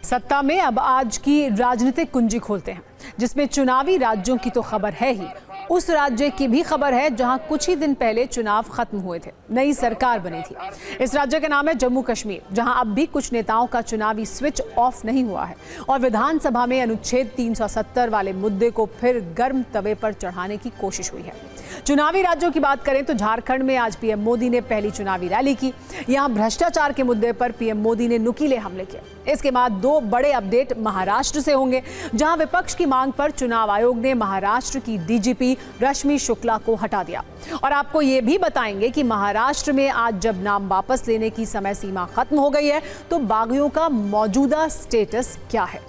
सत्ता में अब आज की राजनीतिक कुंजी खोलते हैं, जिसमें चुनावी राज्यों की तो खबर है ही, उस राज्य की भी खबर है जहां कुछ ही दिन पहले चुनाव खत्म हुए थे, नई सरकार बनी थी। इस राज्य का नाम है जम्मू कश्मीर, जहां अब भी कुछ नेताओं का चुनावी स्विच ऑफ नहीं हुआ है और विधानसभा में अनुच्छेद 370 वाले मुद्दे को फिर गर्म तवे पर चढ़ाने की कोशिश हुई है। चुनावी राज्यों की बात करें तो झारखंड में आज पीएम मोदी ने पहली चुनावी रैली की। यहां भ्रष्टाचार के मुद्दे पर पीएम मोदी ने नुकीले हमले किए। इसके बाद दो बड़े अपडेट महाराष्ट्र से होंगे, जहां विपक्ष की मांग पर चुनाव आयोग ने महाराष्ट्र की डीजीपी रश्मि शुक्ला को हटा दिया। और आपको ये भी बताएंगे कि महाराष्ट्र में आज जब नाम वापस लेने की समय सीमा खत्म हो गई है तो बागियों का मौजूदा स्टेटस क्या है।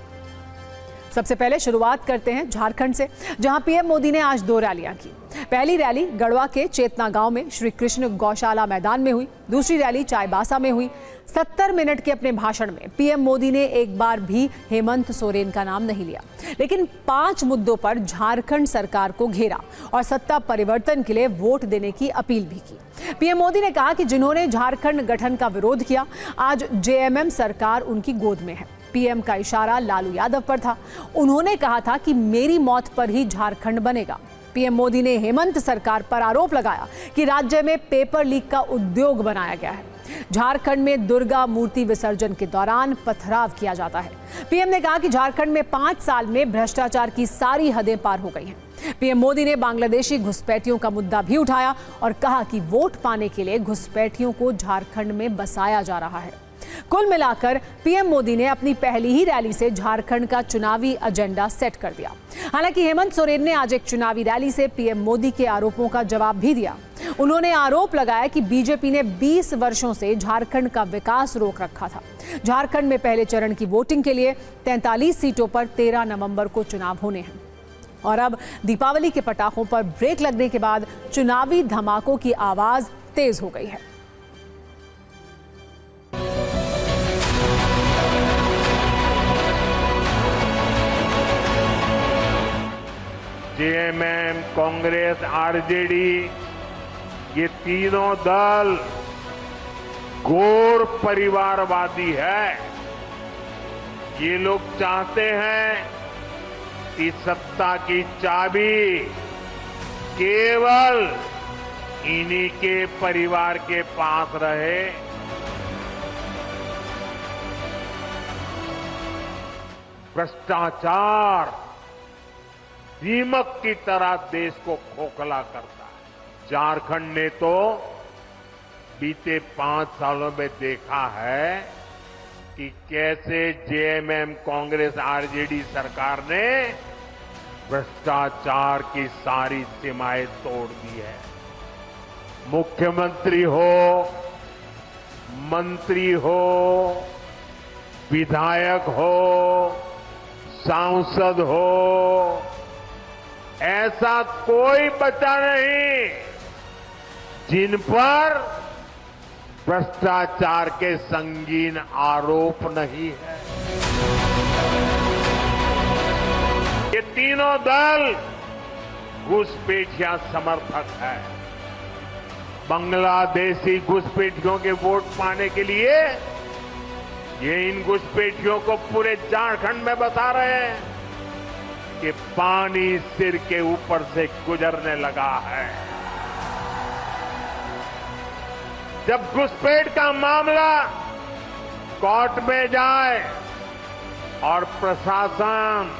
सबसे पहले शुरुआत करते हैं झारखंड से, जहां पीएम मोदी ने आज दो रैलियां की। पहली रैली गढ़वा के चेतना गांव में श्री कृष्ण गौशाला मैदान में हुई, दूसरी रैली चाईबासा में हुई। 70 मिनट के अपने भाषण में पीएम मोदी ने एक बार भी हेमंत सोरेन का नाम नहीं लिया, लेकिन 5 मुद्दों पर झारखंड सरकार को घेरा और सत्ता परिवर्तन के लिए वोट देने की अपील भी की। पीएम मोदी ने कहा कि जिन्होंने झारखंड गठन का विरोध किया, आज जेएमएम सरकार उनकी गोद में है। पीएम का इशारा लालू यादव पर था। उन्होंने कहा था कि मेरी मौत पर ही झारखंड बनेगा। पीएम मोदी ने हेमंत सरकार पर आरोप लगाया कि राज्य में पेपर लीक का उद्योग बनाया गया है। झारखंड में दुर्गा मूर्ति विसर्जन के दौरान पथराव किया जाता है। पीएम ने कहा कि झारखंड में 5 साल में भ्रष्टाचार की सारी हदें पार हो गई हैं। पीएम मोदी ने बांग्लादेशी घुसपैठियों का मुद्दा भी उठाया और कहा कि वोट पाने के लिए घुसपैठियों को झारखंड में बसाया जा रहा है। कुल मिलाकर पीएम मोदी ने अपनी पहली ही रैली से झारखंड का चुनावी एजेंडा सेट कर दिया। हालांकि हेमंत सोरेन ने आज एक चुनावी रैली से पीएम मोदी के आरोपों का जवाब भी दिया। उन्होंने आरोप लगाया कि बीजेपी ने 20 वर्षों से झारखंड का विकास रोक रखा था। झारखंड में पहले चरण की वोटिंग के लिए 43 सीटों पर 13 नवंबर को चुनाव होने हैं। और अब दीपावली के पटाखों पर ब्रेक लगने के बाद चुनावी धमाकों की आवाज तेज हो गई है। जेएमएम, कांग्रेस, आरजेडी, ये तीनों दल घोर परिवारवादी है। ये लोग चाहते हैं कि सत्ता की चाबी केवल इन्हीं के परिवार के पास रहे। भ्रष्टाचार दीमक की तरह देश को खोखला करता है। झारखंड ने तो बीते 5 सालों में देखा है कि कैसे जेएमएम, कांग्रेस, आरजेडी सरकार ने भ्रष्टाचार की सारी सीमाएं तोड़ दी है। मुख्यमंत्री हो, मंत्री हो, विधायक हो, सांसद हो, ऐसा कोई बचा नहीं जिन पर भ्रष्टाचार के संगीन आरोप नहीं है। ये तीनों दल घुसपैठिया समर्थक है। बांग्लादेशी घुसपैठियों के वोट पाने के लिए ये इन घुसपैठियों को पूरे झारखंड में बता रहे हैं कि पानी सिर के ऊपर से गुजरने लगा है। जब घुसपैठ का मामला कोर्ट में जाए और प्रशासन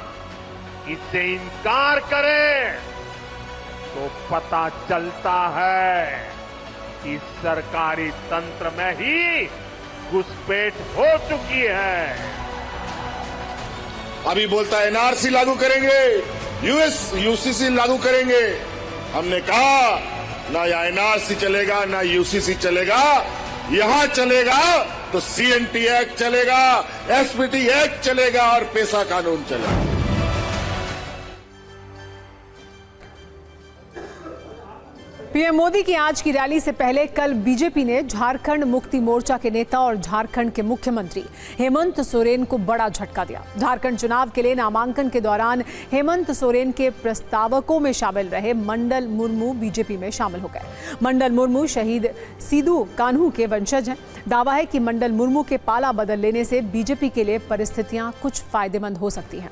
इससे इनकार करे तो पता चलता है कि सरकारी तंत्र में ही घुसपैठ हो चुकी है। अभी बोलता है एनआरसी लागू करेंगे, यूसीसी लागू करेंगे। हमने कहा ना या एनआरसी चलेगा ना यूसीसी चलेगा। यहां चलेगा तो सीएनटी एक्ट चलेगा, एसपीटी एक्ट चलेगा और पेशा कानून चलेगा। पीएम मोदी की आज की रैली से पहले कल बीजेपी ने झारखंड मुक्ति मोर्चा के नेता और झारखंड के मुख्यमंत्री हेमंत सोरेन को बड़ा झटका दिया। झारखंड चुनाव के लिए नामांकन के दौरान हेमंत सोरेन के प्रस्तावकों में शामिल रहे मंडल मुर्मू बीजेपी में शामिल हो गए। मंडल मुर्मू शहीद सिदू कान्हू के वंशज हैं। दावा है कि मंडल मुर्मू के पाला बदल लेने से बीजेपी के लिए परिस्थितियां कुछ फायदेमंद हो सकती हैं।